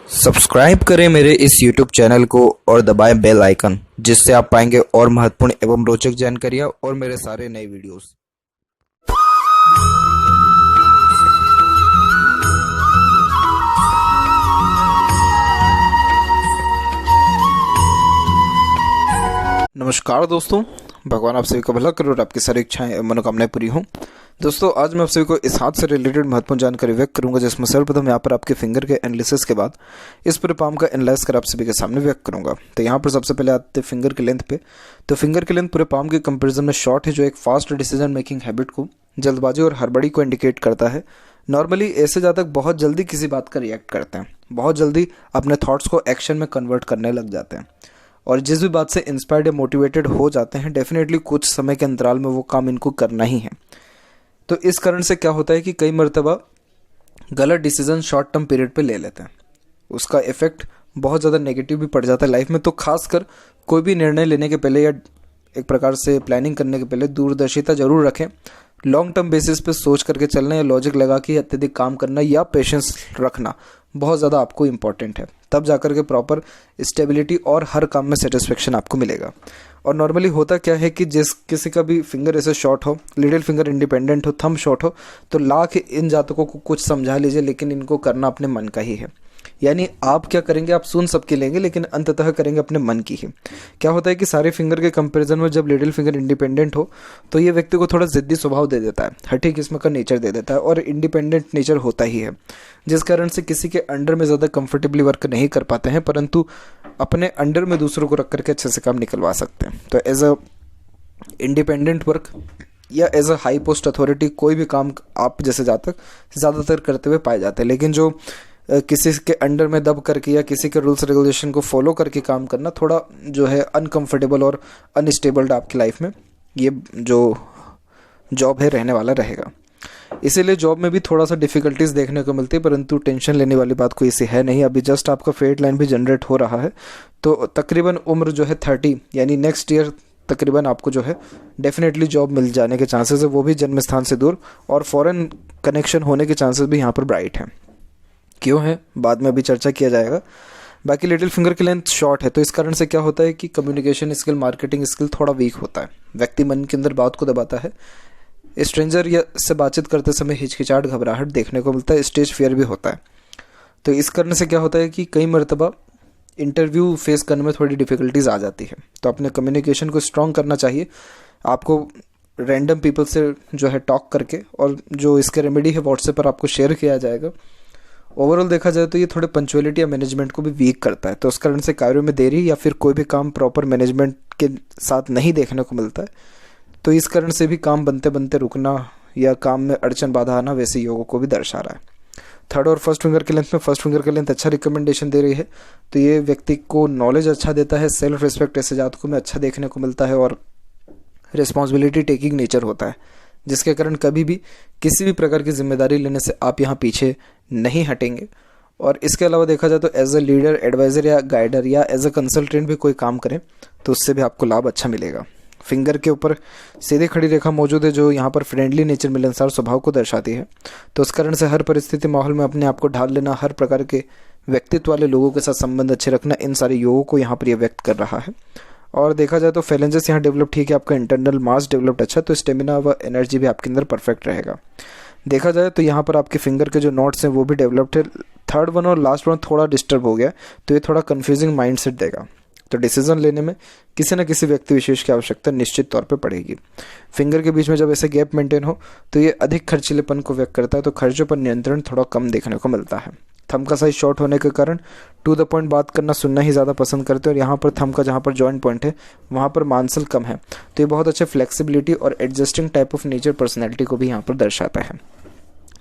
Subscribe करें मेरे इस YouTube चैनल को और दबाएं बेल आइकन, जिससे आप पाएंगे और महत्वपूर्ण एवं रोचक जानकारियां और मेरे सारे नए वीडियोस। नमस्कार दोस्तों, भगवान आप सभी का भला करे और आपकी सारी इच्छाएं एवं मनोकामनाएं पूरी हों। दोस्तों, आज मैं आप सभी को इस हाथ से रिलेटेड महत्वपूर्ण जानकारी व्यक्त करूंगा, जिसमें सर्वप्रथम यहाँ पर आपके फिंगर के एनालिसिस के बाद इस पूरे पाम का एनालाइज कर आप सभी के सामने व्यक्त करूंगा। तो यहाँ पर सबसे पहले आते हैं फिंगर के लेंथ पे। तो फिंगर के लेंथ पूरे पाम के कंपेरिजन में शॉर्ट है, जो एक फास्ट डिसीजन मेकिंग हैबिट को, जल्दबाजी और हड़बड़ी को इंडिकेट करता है। नॉर्मली ऐसे जातक बहुत जल्दी किसी बात का रिएक्ट करते हैं, बहुत जल्दी अपने थॉट्स को एक्शन में कन्वर्ट करने लग जाते हैं और जिस भी बात से इंस्पायर्ड या मोटिवेटेड हो जाते हैं, डेफिनेटली कुछ समय के अंतराल में वो काम इनको करना ही है। तो इस कारण से क्या होता है कि कई मर्तबा गलत डिसीजन शॉर्ट टर्म पीरियड पे ले लेते हैं, उसका इफेक्ट बहुत ज़्यादा नेगेटिव भी पड़ जाता है लाइफ में। तो खासकर कोई भी निर्णय लेने के पहले या एक प्रकार से प्लानिंग करने के पहले दूरदर्शिता जरूर रखें। लॉन्ग टर्म बेसिस पे सोच करके चलना या लॉजिक लगा के अत्यधिक काम करना या पेशेंस रखना बहुत ज़्यादा आपको इंपॉर्टेंट है, तब जाकर के प्रॉपर स्टेबिलिटी और हर काम में सेटिस्फेक्शन आपको मिलेगा। और नॉर्मली होता क्या है कि जिस किसी का भी फिंगर ऐसे शॉर्ट हो, लिटिल फिंगर इंडिपेंडेंट हो, थंब शॉर्ट हो, तो लाख इन जातकों को कुछ समझा लीजिए, लेकिन इनको करना अपने मन का ही है। यानी आप क्या करेंगे, आप सुन सबकी लेंगे लेकिन अंततः करेंगे अपने मन की ही। क्या होता है कि सारे फिंगर के कंपैरिजन में जब लिटिल फिंगर इंडिपेंडेंट हो तो ये व्यक्ति को थोड़ा जिद्दी स्वभाव दे देता है, हठी किस्म का नेचर दे देता है और इंडिपेंडेंट नेचर होता ही है, जिस कारण से किसी के अंडर में ज़्यादा कंफर्टेबली वर्क नहीं कर पाते हैं, परंतु अपने अंडर में दूसरों को रख करके अच्छे से काम निकलवा सकते हैं। तो एज अ इंडिपेंडेंट वर्क या as a high post authority कोई भी काम आप जैसे जातक ज़्यादातर करते हुए पाए जाते हैं, लेकिन जो किसी के अंडर में दब करके या किसी के रूल्स रेगुलेशन को फॉलो करके काम करना थोड़ा जो है अनकंफर्टेबल और अनस्टेबल आपकी लाइफ में ये जो जॉब है रहने वाला रहेगा। इसीलिए जॉब में भी थोड़ा सा डिफ़िकल्टीज़ देखने को मिलती है, परंतु टेंशन लेने वाली बात कोई ऐसी है नहीं। अभी जस्ट आपका फेट लाइन भी जनरेट हो रहा है, तो तकरीबन उम्र जो है 30 यानी नेक्स्ट ईयर तकरीबन आपको जो है डेफिनेटली जॉब मिल जाने के चांसेस है, वो भी जन्म स्थान से दूर, और फॉरेन कनेक्शन होने के चांसेस भी यहाँ पर ब्राइट हैं। क्यों है बाद में अभी चर्चा किया जाएगा। बाकी लिटिल फिंगर की लेंथ शॉर्ट है, तो इस कारण से क्या होता है कि कम्युनिकेशन स्किल, मार्केटिंग स्किल थोड़ा वीक होता है, व्यक्ति मन के अंदर बात को दबाता है, स्ट्रेंजर या से बातचीत करते समय हिचकिचाहट, घबराहट देखने को मिलता है, स्टेज फियर भी होता है। तो इस कारण से क्या होता है कि कई मरतबा इंटरव्यू फेस करने में थोड़ी डिफ़िकल्टीज आ जाती है। तो अपने कम्युनिकेशन को स्ट्रॉन्ग करना चाहिए आपको, रैंडम पीपल से जो है टॉक करके, और जो इसके रेमेडी है व्हाट्सएप पर आपको शेयर किया जाएगा। ओवरऑल देखा जाए तो ये थोड़े पंचुअलिटी या मैनेजमेंट को भी वीक करता है, तो उस कारण से कार्यों में देरी या फिर कोई भी काम प्रॉपर मैनेजमेंट के साथ नहीं देखने को मिलता है। तो इस कारण से भी काम बनते बनते रुकना या काम में अड़चन बाधा आना वैसे योगों को भी दर्शा रहा है। थर्ड और फर्स्ट फिंगर के लेंथ में फर्स्ट फिंगर के लेंथ अच्छा रिकमेंडेशन दे रही है, तो ये व्यक्ति को नॉलेज अच्छा देता है, सेल्फ रिस्पेक्ट ऐसे जातकों में अच्छा देखने को मिलता है और रिस्पॉन्सिबिलिटी टेकिंग नेचर होता है, जिसके कारण कभी भी किसी भी प्रकार की जिम्मेदारी लेने से आप यहाँ पीछे नहीं हटेंगे। और इसके अलावा देखा जाए तो एज अ लीडर, एडवाइज़र या गाइडर या एज अ कंसल्टेंट भी कोई काम करें तो उससे भी आपको लाभ अच्छा मिलेगा। फिंगर के ऊपर सीधी खड़ी रेखा मौजूद है, जो यहाँ पर फ्रेंडली नेचर, मिलनसार स्वभाव को दर्शाती है। तो उस कारण से हर परिस्थिति माहौल में अपने आप को ढाल लेना, हर प्रकार के व्यक्तित्व वाले लोगों के साथ संबंध अच्छे रखना, इन सारे योगों को यहाँ पर यह व्यक्त कर रहा है। और देखा जाए तो फेलेंजेस यहाँ डेवलप ठीक है, आपका इंटरनल मास डेवलप्ड अच्छा, तो स्टेमिना व एनर्जी भी आपके अंदर परफेक्ट रहेगा। देखा जाए तो यहाँ पर आपके फिंगर के जो नोट्स हैं वो भी डेवलप्ड है। थर्ड वन और लास्ट वन थोड़ा डिस्टर्ब हो गया, तो ये थोड़ा कन्फ्यूजिंग माइंडसेट देगा, तो डिसीजन लेने में किसी न किसी व्यक्ति विशेष की आवश्यकता निश्चित तौर पे पड़ेगी। फिंगर के बीच में जब ऐसे गैप मेंटेन हो तो ये अधिक खर्चीलेपन को व्यक्त करता है, तो खर्चों पर नियंत्रण थोड़ा कम देखने को मिलता है। थंब का साइज शॉर्ट होने के कारण टू द पॉइंट बात करना, सुनना ही ज़्यादा पसंद करते हैं, और यहाँ पर थंब का जहाँ पर जॉइंट पॉइंट है वहाँ पर मांसल कम है, तो ये बहुत अच्छे फ्लेक्सिबिलिटी और adjusting type of nature, personality को भी यहाँ पर दर्शाता है,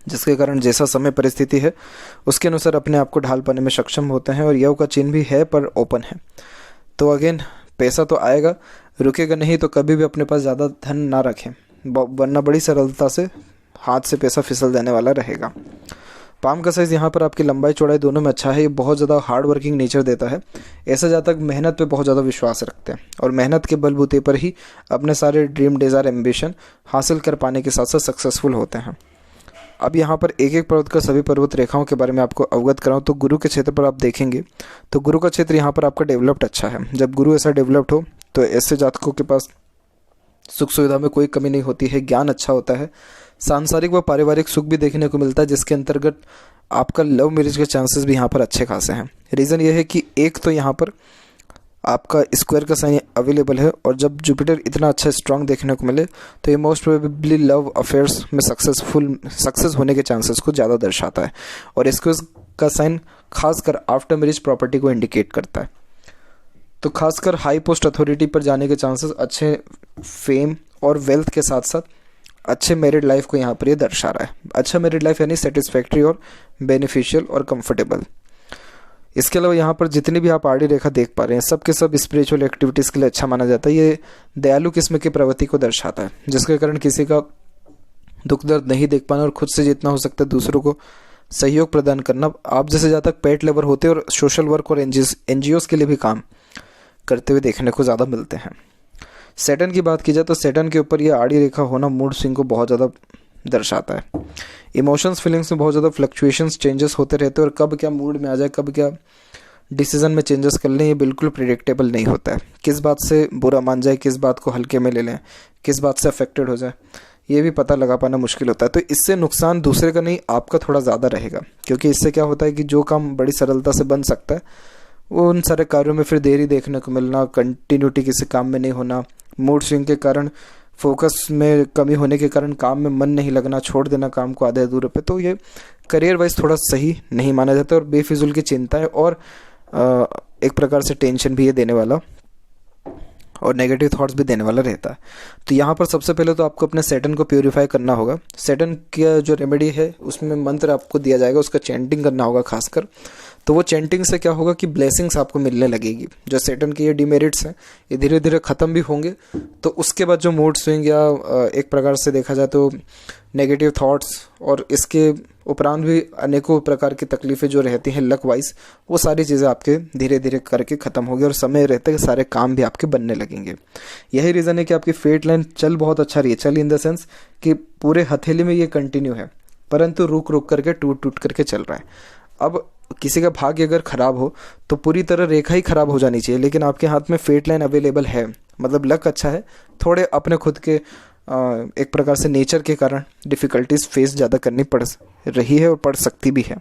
जिसके कारण जैसा समय परिस्थिति है उसके अनुसार अपने आप को ढाल पाने में सक्षम होते हैं। और योग का चिन्ह भी है पर ओपन है, तो अगेन पैसा तो आएगा, रुकेगा नहीं, तो कभी भी अपने पास ज़्यादा धन ना रखें, वरना बड़ी सरलता से हाथ से पैसा फिसल जाने वाला रहेगा। पाम का साइज़ यहाँ पर आपकी लंबाई चौड़ाई दोनों में अच्छा है, ये बहुत ज़्यादा हार्ड वर्किंग नेचर देता है। ऐसा जातक मेहनत पे बहुत ज़्यादा विश्वास रखते हैं और मेहनत के बलबूते पर ही अपने सारे ड्रीम, डिज़ायर, एम्बिशन हासिल कर पाने के साथ साथ सक्सेसफुल होते हैं। अब यहाँ पर एक एक पर्वत का सभी पर्वत रेखाओं के बारे में आपको अवगत कराऊँ तो गुरु के क्षेत्र पर आप देखेंगे तो गुरु का क्षेत्र यहाँ पर आपका डेवलप्ड अच्छा है। जब गुरु ऐसा डेवलप्ड हो तो ऐसे जातकों के पास सुख सुविधा में कोई कमी नहीं होती है, ज्ञान अच्छा होता है, सांसारिक व पारिवारिक सुख भी देखने को मिलता है, जिसके अंतर्गत आपका लव मैरिज के चांसेस भी यहाँ पर अच्छे खासे हैं। रीज़न ये है कि एक तो यहाँ पर आपका स्क्वायर का साइन अवेलेबल है और जब जुपिटर इतना अच्छा स्ट्रांग देखने को मिले तो ये मोस्ट प्रोबेबली लव अफेयर्स में सक्सेस होने के चांसेस को ज़्यादा दर्शाता है। और स्क्वायर का साइन खासकर आफ्टर मैरिज प्रॉपर्टी को इंडिकेट करता है। तो खासकर हाई पोस्ट अथॉरिटी पर जाने के चांसेस, अच्छे फेम और वेल्थ के साथ साथ अच्छे मैरिड लाइफ को यहाँ पर ये दर्शा रहा है। अच्छा मैरिड लाइफ यानी सेटिस्फैक्ट्री और बेनिफिशियल और कंफर्टेबल। इसके अलावा यहाँ पर जितनी भी आप आड़ी रेखा देख पा रहे हैं सब के सब स्पिरिचुअल एक्टिविटीज़ के लिए अच्छा माना जाता है। ये दयालु किस्म की प्रवृत्ति को दर्शाता है, जिसके कारण किसी का दुख दर्द नहीं देख पाना और खुद से जितना हो सकता है दूसरों को सहयोग प्रदान करना। आप जैसे ज़्यादा पेट लेबर होते हैं और सोशल वर्क और एनजीओज़ के लिए भी काम करते हुए देखने को ज़्यादा मिलते हैं। सैटर्न की बात की जाए तो सैटर्न के ऊपर ये आड़ी रेखा होना मूड स्विंग को बहुत ज़्यादा दर्शाता है। इमोशंस फीलिंग्स में बहुत ज़्यादा फ्लक्चुएशंस चेंजेस होते रहते हैं और कब क्या मूड में आ जाए, कब क्या डिसीजन में चेंजेस कर लें, ये बिल्कुल प्रिडिक्टेबल नहीं होता है। किस बात से बुरा मान जाए, किस बात को हल्के में ले लें, किस बात से अफेक्टेड हो जाए, ये भी पता लगा पाना मुश्किल होता है। तो इससे नुकसान दूसरे का नहीं आपका थोड़ा ज़्यादा रहेगा, क्योंकि इससे क्या होता है कि जो काम बड़ी सरलता से बन सकता है वो उन सारे कार्यों में फिर देरी देखने को मिलना, कंटिन्यूटी किसी काम में नहीं होना, मूड स्विंग के कारण फोकस में कमी होने के कारण काम में मन नहीं लगना, छोड़ देना काम को आधे अधूरे पे। तो ये करियर वाइज थोड़ा सही नहीं माना जाता और बेफिजुल की चिंताएं और एक प्रकार से टेंशन भी ये देने वाला और नेगेटिव थॉट्स भी देने वाला रहता है। तो यहाँ पर सबसे पहले तो आपको अपने सैटर्न को प्योरीफाई करना होगा। सैटर्न का जो रेमेडी है उसमें मंत्र आपको दिया जाएगा, उसका चैंटिंग करना होगा खासकर। तो वो चैंटिंग से क्या होगा कि ब्लेसिंग्स आपको मिलने लगेगी। जो सैटर्न के ये डिमेरिट्स हैं ये धीरे धीरे ख़त्म भी होंगे। तो उसके बाद जो मूड स्विंग या एक प्रकार से देखा जाए तो नेगेटिव थॉट्स और इसके उपरांत भी अनेकों प्रकार की तकलीफ़ें जो रहती हैं लक वाइज, वो सारी चीज़ें आपके धीरे धीरे करके ख़त्म होगी और समय रहते हैं सारे काम भी आपके बनने लगेंगे। यही रीज़न है कि आपकी फेट लाइन चल बहुत अच्छा रही है। चल इन द सेंस कि पूरे हथेली में ये कंटिन्यू है, परंतु रुक रुक करके टूट करके चल रहा है। अब किसी का भाग्य अगर ख़राब हो तो पूरी तरह रेखा ही ख़राब हो जानी चाहिए, लेकिन आपके हाथ में फेट लाइन अवेलेबल है, मतलब लक अच्छा है। थोड़े अपने खुद के एक प्रकार से नेचर के कारण डिफ़िकल्टीज फेस ज़्यादा करनी पड़ रही है और पड़ सकती भी है।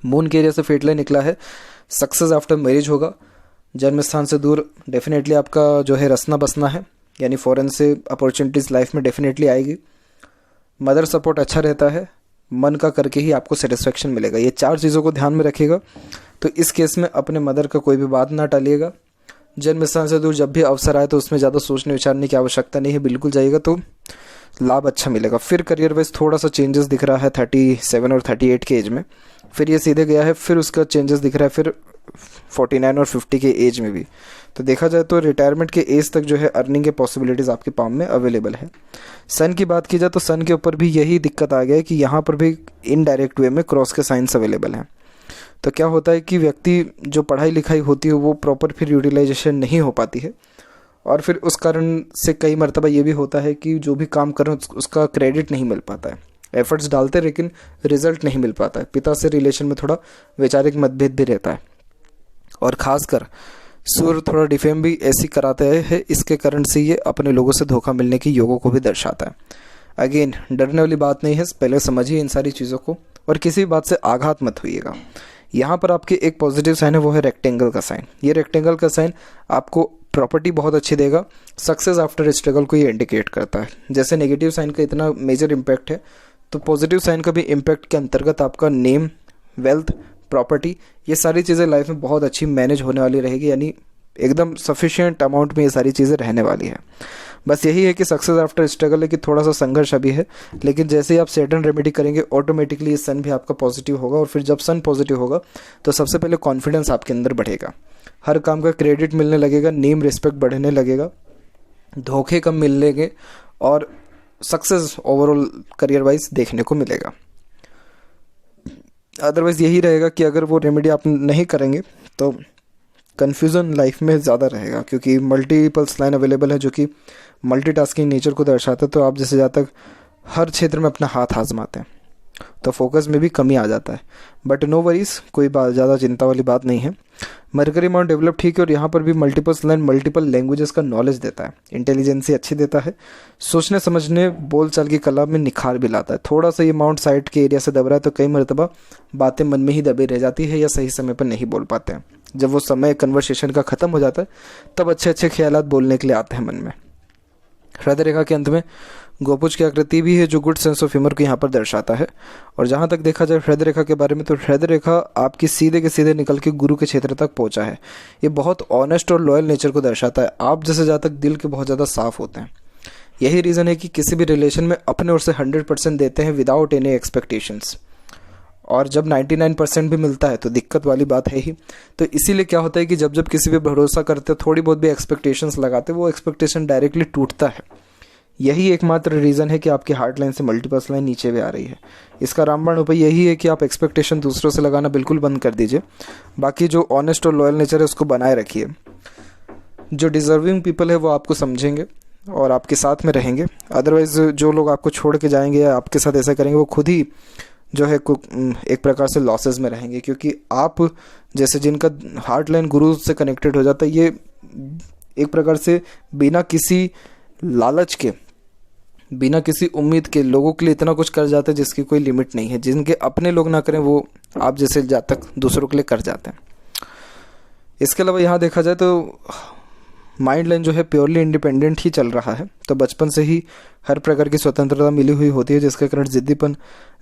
मून के एरिया से फेट लाइन निकला है, सक्सेस आफ्टर मैरिज होगा, जन्म स्थान से दूर डेफिनेटली आपका जो है रसना बसना है, यानी फॉरेन से अपॉर्चुनिटीज़ लाइफ में डेफिनेटली आएगी। मदर सपोर्ट अच्छा रहता है, मन का करके ही आपको सेटिस्फेक्शन मिलेगा। ये 4 चीज़ों को ध्यान में रखिएगा। तो इस केस में अपने मदर का कोई भी बात ना टालिएगा। जन्म स्थान से दूर जब भी अवसर आए तो उसमें ज़्यादा सोचने विचारने की आवश्यकता नहीं है, बिल्कुल जाइएगा तो लाभ अच्छा मिलेगा। फिर करियर वाइज थोड़ा सा चेंजेस दिख रहा है 37 और 38 के एज में, फिर ये सीधे गया है, फिर उसका चेंजेस दिख रहा है फिर 49 और 50 के एज में भी। तो देखा जाए तो रिटायरमेंट के एज तक जो है अर्निंग के पॉसिबिलिटीज़ आपके पाम में अवेलेबल है। सन की बात की जाए तो सन के ऊपर भी यही दिक्कत आ गया है कि यहाँ पर भी इनडायरेक्ट वे में क्रॉस के साइंस अवेलेबल हैं। तो क्या होता है कि व्यक्ति जो पढ़ाई लिखाई होती है वो प्रॉपर फिर यूटिलाइजेशन नहीं हो पाती है और फिर उस कारण से कई मरतबा ये भी होता है कि जो भी काम कर रहे हैं उसका क्रेडिट नहीं मिल पाता है। एफर्ट्स डालते लेकिन रिजल्ट नहीं मिल पाता है। पिता से रिलेशन में थोड़ा वैचारिक मतभेद भी रहता है और ख़ासकर सूर्य थोड़ा डिफेम भी ऐसी कराते हैं, इसके कारण से ये अपने लोगों से धोखा मिलने की योगों को भी दर्शाता है। अगेन डरने वाली बात नहीं है, पहले समझिए इन सारी चीज़ों को और किसी भी बात से आघात मत होइएगा। यहाँ पर आपके एक पॉजिटिव साइन है, वो है रेक्टेंगल का साइन। ये रेक्टेंगल का साइन आपको प्रॉपर्टी बहुत अच्छी देगा, सक्सेस आफ्टर स्ट्रगल को ये इंडिकेट करता है। जैसे नेगेटिव साइन का इतना मेजर इम्पैक्ट है तो पॉजिटिव साइन का भी इम्पैक्ट के अंतर्गत आपका नेम, वेल्थ, प्रॉपर्टी, ये सारी चीज़ें लाइफ में बहुत अच्छी मैनेज होने वाली रहेगी, यानी एकदम सफिशिएंट अमाउंट में ये सारी चीज़ें रहने वाली है। बस यही है कि सक्सेस आफ्टर स्ट्रगल है कि थोड़ा सा संघर्ष अभी है, लेकिन जैसे ही आप सैटर्न रेमेडी करेंगे ऑटोमेटिकली ये सन भी आपका पॉजिटिव होगा और फिर जब सन पॉजिटिव होगा तो सबसे पहले कॉन्फिडेंस आपके अंदर बढ़ेगा, हर काम का क्रेडिट मिलने लगेगा, नेम रिस्पेक्ट बढ़ने लगेगा, धोखे कम मिलेंगे और सक्सेस ओवरऑल करियर वाइज देखने को मिलेगा। अदरवाइज़ यही रहेगा कि अगर वो रेमेडी आप नहीं करेंगे तो कन्फ्यूज़न लाइफ में ज़्यादा रहेगा, क्योंकि मल्टीपल्स लाइन अवेलेबल है जो कि मल्टीटास्किंग नेचर को दर्शाता है। तो आप जैसे ज़्यादा तक हर क्षेत्र में अपना हाथ आजमाते हैं। तो फोकस में भी कमी आ जाता है। बट नो वरीज, कोई बात ज़्यादा चिंता वाली बात नहीं है। मरकरी माउंट डेवलप ठीक है, और यहाँ पर भी मल्टीपल लैंग्वेजेस का नॉलेज देता है, इंटेलिजेंसी अच्छी देता है, सोचने समझने बोलचाल की कला में निखार भी लाता है। थोड़ा सा ये माउंट साइड के एरिया से दब रहा है तो कई मरतबा बातें मन में ही दबी रह जाती है या सही समय पर नहीं बोल पाते हैं। जब वो समय कन्वर्सेशन का ख़त्म हो जाता है तब अच्छे अच्छे ख्यालात बोलने के लिए आते हैं मन में। हृदय रेखा के अंत में गोपुज की आकृति भी है जो गुड सेंस ऑफ ह्यूमर को यहाँ पर दर्शाता है। और जहाँ तक देखा जाए हृदय रेखा के बारे में, तो हृदय रेखा आपकी सीधे के सीधे निकल के गुरु के क्षेत्र तक पहुँचा है। ये बहुत ऑनेस्ट और लॉयल नेचर को दर्शाता है। आप जैसे जहाँ तक दिल के बहुत ज़्यादा साफ होते हैं। यही रीज़न है कि किसी भी रिलेशन में अपने ओर से 100% देते हैं विदाउट एनी एक्सपेक्टेशंस। और जब 99% भी मिलता है तो दिक्कत वाली बात है ही। तो इसीलिए क्या होता है कि जब जब किसी भी भरोसा करते, थोड़ी बहुत भी एक्सपेक्टेशंस लगाते, वो एक्सपेक्टेशन डायरेक्टली टूटता है। यही एकमात्र रीज़न है कि आपकी हार्ट लाइन से मल्टीपल्स लाइन नीचे भी आ रही है। इसका रामबाण उपाय यही है कि आप एक्सपेक्टेशन दूसरों से लगाना बिल्कुल बंद कर दीजिए। बाकी जो ऑनेस्ट और लॉयल नेचर है उसको बनाए रखिए। जो डिजर्विंग पीपल है वो आपको समझेंगे और आपके साथ में रहेंगे। अदरवाइज़ जो लोग आपको छोड़ के जाएंगे या आपके साथ ऐसा करेंगे वो खुद ही जो है एक प्रकार से लॉसेस में रहेंगे, क्योंकि आप जैसे जिनका हार्ट लाइन गुरु से कनेक्टेड हो जाता है, ये एक प्रकार से बिना किसी लालच के, बिना किसी उम्मीद के लोगों के लिए इतना कुछ कर जाते हैं जिसकी कोई लिमिट नहीं है। जिनके अपने लोग ना करें वो आप जैसे तक दूसरों के लिए कर जाते हैं। इसके अलावा यहाँ देखा जाए तो माइंड लाइन जो है प्योरली इंडिपेंडेंट ही चल रहा है। तो बचपन से ही हर प्रकार की स्वतंत्रता मिली हुई होती है, जिसके कारण जिद्दीपन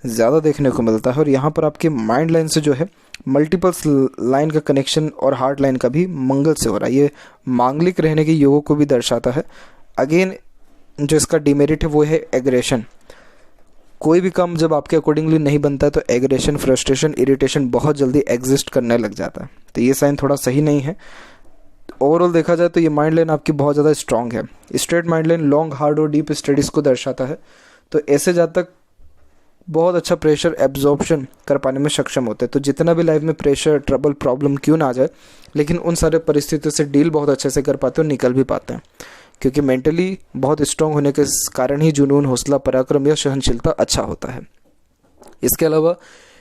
ज़्यादा देखने को मिलता है। और यहाँ पर आपके माइंड लाइन से जो है मल्टीपल्स लाइन का कनेक्शन और हार्ट लाइन का भी मंगल से हो रहा है। ये मांगलिक रहने के योगों को भी दर्शाता है। अगेन जो इसका डिमेरिट है वो है एग्रेशन। कोई भी काम जब आपके अकॉर्डिंगली नहीं बनता है तो एग्रेशन, फ्रस्ट्रेशन, इरिटेशन बहुत जल्दी एग्जिस्ट करने लग जाता है। तो ये साइन थोड़ा सही नहीं है। ओवरऑल देखा जाए तो ये माइंड लाइन आपकी बहुत ज़्यादा स्ट्रांग है। Straight mind line long, hard और डीप स्टडीज़ को दर्शाता है। तो ऐसे जहाँ तक बहुत अच्छा प्रेशर एब्जॉर्प्शन कर पाने में सक्षम होते हैं। तो जितना भी लाइफ में प्रेशर, ट्रबल, प्रॉब्लम क्यों ना आ जाए, लेकिन उन सारे परिस्थितियों से डील बहुत अच्छे से कर पाते हैं और निकल भी पाते हैं, क्योंकि मेंटली बहुत स्ट्रांग होने के कारण ही जुनून, हौसला, पराक्रम या सहनशीलता अच्छा होता है। इसके अलावा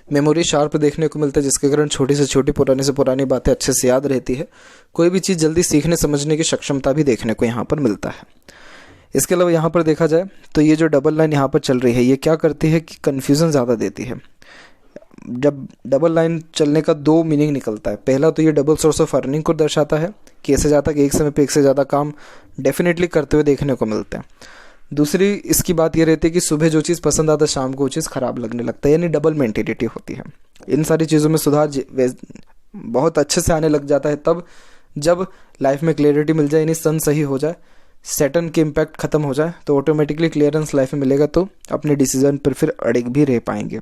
मेमोरी शार्प देखने को मिलता है, जिसके कारण छोटी से छोटी, पुरानी से पुरानी बातें अच्छे से याद रहती है। कोई भी चीज़ जल्दी सीखने समझने की सक्षमता भी देखने को यहाँ पर मिलता है। इसके अलावा यहाँ पर देखा जाए तो ये जो डबल लाइन यहाँ पर चल रही है, ये क्या करती है कि कन्फ्यूज़न ज़्यादा देती है। जब डबल लाइन चलने का दो मीनिंग निकलता है। पहला तो ये डबल सोर्स ऑफ अर्निंग को दर्शाता है कि ऐसे जाता कि एक समय पे एक से ज़्यादा काम डेफिनेटली करते हुए देखने को मिलते हैं। दूसरी इसकी बात ये रहती है कि सुबह जो चीज़ पसंद आता है शाम को वो चीज़ ख़राब लगने लगता है, यानी डबल मेंटेलिटी होती है। इन सारी चीज़ों में सुधार बहुत अच्छे से आने लग जाता है तब जब लाइफ में क्लियरिटी मिल जाए, यानी सन सही हो जाए, सैटर्न के इम्पैक्ट ख़त्म हो जाए, तो ऑटोमेटिकली क्लियरेंस लाइफ में मिलेगा। तो अपने डिसीजन पर फिर अड़िग भी रह पाएंगे।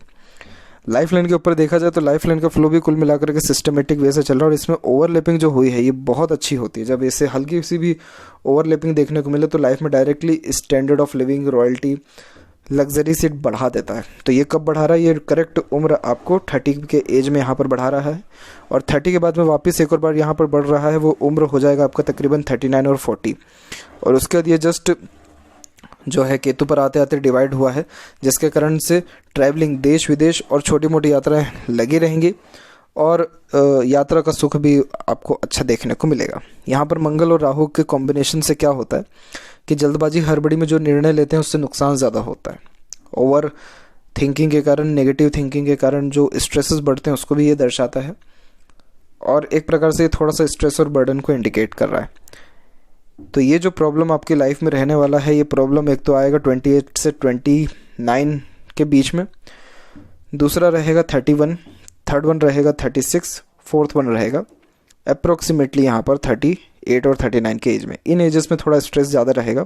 लाइफ लाइन के ऊपर देखा जाए तो लाइफ लाइन का फ्लो भी कुल मिलाकर के सिस्टमेटिक वे से चल रहा है और इसमें ओवरलैपिंग जो हुई है ये बहुत अच्छी होती है। जब ऐसे हल्की सी भी ओवरलैपिंग देखने को मिले तो लाइफ में directly standard of living, royalty, luxury से बढ़ा देता है। तो ये कब बढ़ा रहा है? ये करेक्ट उम्र आपको 30 के एज में यहाँ पर बढ़ा रहा है और 30 के बाद में वापस एक और बार यहाँ पर बढ़ रहा है। वो उम्र हो जाएगा आपका तकरीबन 39 और 40 और उसके बाद ये जस्ट जो है केतु पर आते आते डिवाइड हुआ है, जिसके कारण से ट्रैवलिंग, देश विदेश और छोटी मोटी यात्राएं लगी रहेंगी और यात्रा का सुख भी आपको अच्छा देखने को मिलेगा। यहाँ पर मंगल और राहु के कॉम्बिनेशन से क्या होता है कि जल्दबाजी, हड़बड़ी में जो निर्णय लेते हैं उससे नुकसान ज़्यादा होता है। ओवर थिंकिंग के कारण, नेगेटिव थिंकिंग के कारण जो स्ट्रेसेस बढ़ते हैं उसको भी ये दर्शाता है और एक प्रकार से थोड़ा सा स्ट्रेस और बर्डन को इंडिकेट कर रहा है। तो ये जो प्रॉब्लम आपकी लाइफ में रहने वाला है, ये प्रॉब्लम एक तो आएगा 28 से 29 के बीच में, दूसरा रहेगा 31, थर्ड वन रहेगा 36, फोर्थ वन रहेगा अप्रोक्सीमेटली यहाँ पर 38 और 39 के एज में। इन एजेस में थोड़ा स्ट्रेस ज़्यादा रहेगा,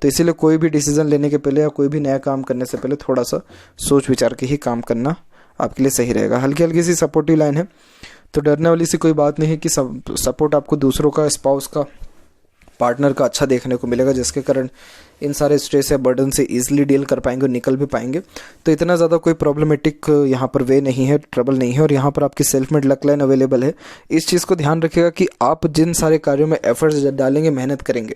तो इसीलिए कोई भी डिसीजन लेने के पहले या कोई भी नया काम करने से पहले थोड़ा सा सोच विचार के ही काम करना आपके लिए सही रहेगा। हल्की हल्की सी सपोर्टिव लाइन है, तो डरने वाली सी कोई बात नहीं है कि सपोर्ट आपको दूसरों का, स्पाउस का, पार्टनर का अच्छा देखने को मिलेगा, जिसके कारण इन सारे स्ट्रेस या बर्डन से इजीली डील कर पाएंगे और निकल भी पाएंगे। तो इतना ज़्यादा कोई प्रॉब्लमेटिक यहाँ पर वे नहीं है, ट्रबल नहीं है और यहाँ पर आपकी self made luck line available है। इस चीज़ को ध्यान रखिएगा कि आप जिन सारे कार्यों में एफर्ट्स डालेंगे, मेहनत करेंगे,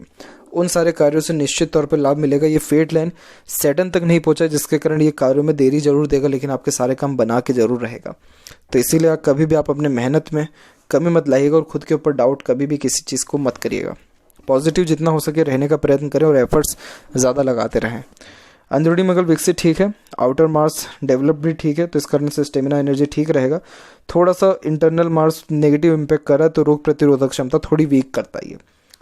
उन सारे कार्यों से निश्चित तौर पर लाभ मिलेगा। ये फेट लाइन सैटर्न तक नहीं पहुंचा, जिसके कारण ये कार्यों में देरी जरूर देगा, लेकिन आपके सारे काम बना के जरूर रहेगा। तो इसीलिए कभी भी आप अपने मेहनत में कमी मत लाइएगा और खुद के ऊपर डाउट कभी भी किसी चीज़ को मत करिएगा। पॉजिटिव जितना हो सके रहने का प्रयत्न करें और एफर्ट्स ज़्यादा लगाते रहें। अंदरूनी मंगल विकसित ठीक है, आउटर मार्स डेवलप भी ठीक है, तो इस कारण से स्टेमिना एनर्जी ठीक रहेगा। थोड़ा सा इंटरनल मार्स नेगेटिव इम्पैक्ट कर रहा है, तो रोग प्रतिरोधक क्षमता थोड़ी वीक करता है ये।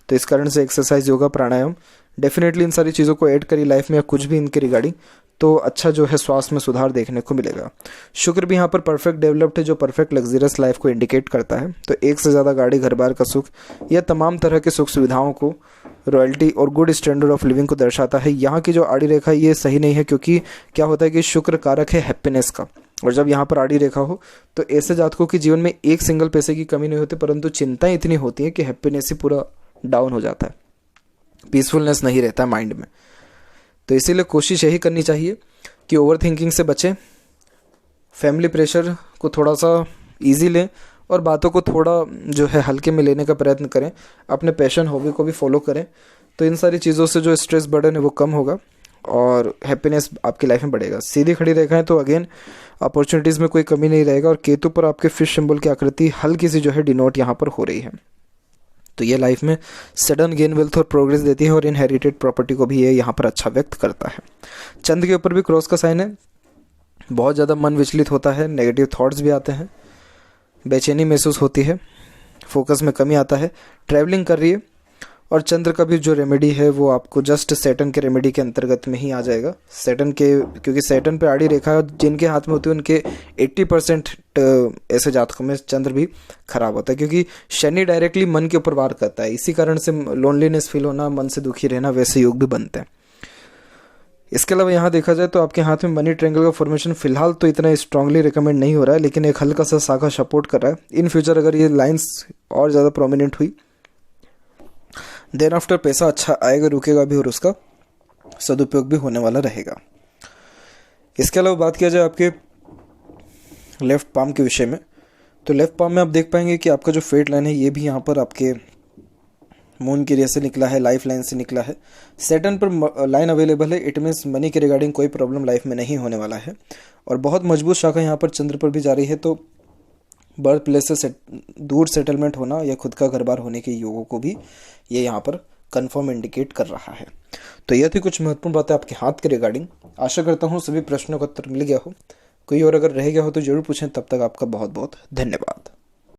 तो इस कारण से exercise, yoga, pranayama definitely in सारी चीज़ों को ऐड करी लाइफ में या कुछ भी इनके रिगार्डिंग, तो अच्छा जो है स्वास्थ्य में सुधार देखने को मिलेगा। शुक्र भी यहाँ पर परफेक्ट डेवलप्ड है, जो परफेक्ट लग्जरियस लाइफ को इंडिकेट करता है। तो एक से ज़्यादा गाड़ी, घर बार का सुख, यह तमाम तरह के सुख सुविधाओं को, रॉयल्टी और गुड स्टैंडर्ड ऑफ लिविंग को दर्शाता है। यहाँ की जो आड़ी रेखा ये सही नहीं है, क्योंकि क्या होता है कि शुक्र कारक है हैप्पीनेस का, और जब यहाँ पर आड़ी रेखा हो तो ऐसे जातकों के जीवन में एक सिंगल पैसे की कमी नहीं होती, परंतु चिंताएं इतनी होती हैं कि हैप्पीनेस ही पूरा डाउन हो जाता है, पीसफुलनेस नहीं रहता है माइंड में। तो इसीलिए कोशिश यही करनी चाहिए कि ओवर थिंकिंग से बचें, फैमिली प्रेशर को थोड़ा सा इजी लें और बातों को थोड़ा जो है हल्के में लेने का प्रयत्न करें, अपने पैशन, हॉबी को भी फॉलो करें। तो इन सारी चीज़ों से जो स्ट्रेस बर्डन है वो कम होगा और हैप्पीनेस आपकी लाइफ में बढ़ेगा। सीधी खड़ी रेखाएं तो अगेन अपॉर्चुनिटीज़ में कोई कमी नहीं रहेगा, और केतु पर आपके फिश सिंबल की आकृति हल्की सी जो है डिनोट यहाँ पर हो रही है। तो ये लाइफ में सडन गेन वेल्थ और प्रोग्रेस देती है, और इनहेरिटेड प्रॉपर्टी को भी ये यहाँ पर अच्छा व्यक्त करता है। चंद्र के ऊपर भी क्रॉस का साइन है, बहुत ज़्यादा मन विचलित होता है, नेगेटिव थॉट्स भी आते हैं, बेचैनी महसूस होती है, फोकस में कमी आता है, ट्रैवलिंग कर रही है। और चंद्र का भी जो रेमेडी है वो आपको जस्ट सैटर्न के रेमेडी के अंतर्गत में ही आ जाएगा। सैटर्न के, क्योंकि सैटर्न पे आड़ी रेखा जिनके हाथ में होती है उनके 80% ऐसे जातकों में चंद्र भी खराब होता है, क्योंकि शनि डायरेक्टली मन के ऊपर वार करता है। इसी कारण से लोनलीनेस फील होना, मन से दुखी रहना, वैसे योग भी बनते हैं। इसके अलावा यहाँ देखा जाए तो आपके हाथ में मनी ट्रायंगल का फॉर्मेशन फिलहाल तो इतना स्ट्रांगली रिकमेंड नहीं हो रहा है, लेकिन एक हल्का सा शाखा सपोर्ट कर रहा है। इन फ्यूचर अगर ये लाइंस और ज़्यादा प्रोमिनेंट हुई, देन आफ्टर पैसा अच्छा आएगा, रुकेगा भी और उसका सदुपयोग भी होने वाला रहेगा। इसके अलावा बात किया जाए आपके लेफ्ट पाम के विषय में, तो लेफ्ट पाम में आप देख पाएंगे कि आपका जो फेट लाइन है ये भी यहाँ पर आपके मून की रेस से निकला है, लाइफ लाइन से निकला है। सैटर्न पर लाइन अवेलेबल है, इट मीन्स मनी के रिगार्डिंग कोई प्रॉब्लम लाइफ में नहीं होने वाला है। और बहुत मजबूत शाखा यहाँ पर चंद्र पर भी जा रही है, तो बर्थ प्लेस से दूर सेटलमेंट होना या खुद का घर बार होने के योगों को भी ये यहाँ पर कंफर्म इंडिकेट कर रहा है। तो यह थी कुछ महत्वपूर्ण बातें आपके हाथ के रिगार्डिंग। आशा करता हूँ सभी प्रश्नों का उत्तर मिल गया हो। कोई और अगर रह गया हो तो जरूर पूछें। तब तक आपका बहुत बहुत धन्यवाद।